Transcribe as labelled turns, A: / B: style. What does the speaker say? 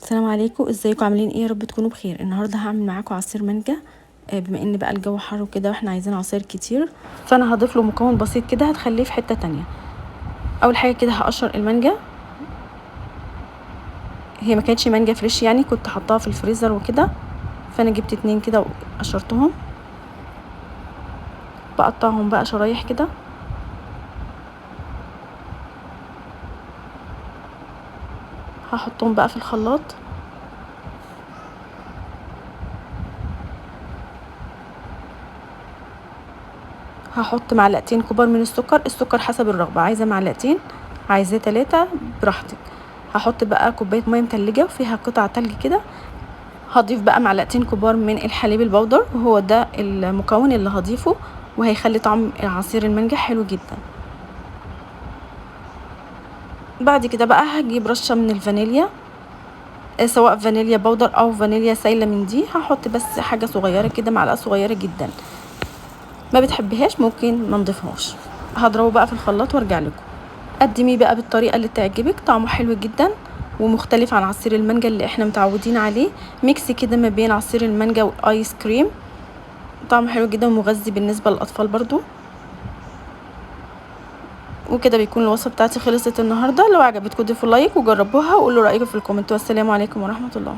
A: السلام عليكم، ازيكم؟ عاملين ايه؟ يا رب تكونوا بخير. النهارده هعمل معاكم عصير مانجا. بما ان بقى الجو حر وكده واحنا عايزين عصير كتير، فانا هضيف له مكون بسيط كده هتخليه في حته تانية. اول حاجه كده هقشر المانجا. هي ما كانتش مانجا فريش، يعني كنت حطاها في الفريزر وكده، فانا جبت 2 كده وقشرتهم. بقطعهم بقى شرايح كده، هحطهم بقى في الخلاط. هحط 2 كبار من السكر حسب الرغبه، عايزه 2 عايزاه 3 براحتك. هحط بقى كوبايه ميه متلجه وفيها قطع تلج كده. هضيف بقى 2 كبار من الحليب البودر، وهو ده المكون اللي هضيفه وهيخلي طعم عصير المانجا حلو جدا. بعد كده بقى هجيب رشة من الفانيليا، سواء فانيليا بودر او فانيليا سايلة من دي. هحط بس حاجة صغيرة كده، معلقة صغيرة جدا. ما بتحبهاش ممكن ما نضيفهاش. هضربه بقى في الخلاط وارجع لكم. قدميه بقى بالطريقة اللي تعجبك، طعمه حلو جدا ومختلف عن عصير المانجا اللي احنا متعودين عليه. ميكس كده ما بين عصير المانجا والايس كريم، طعمه حلو جدا ومغذي بالنسبة للأطفال برضو. وكده بيكون الوصفة بتاعتي خلصت النهاردة. لو عجبتكم ضيفوا لايك وجربوها وقولوا رأيكم في الكومنت. والسلام عليكم ورحمة الله.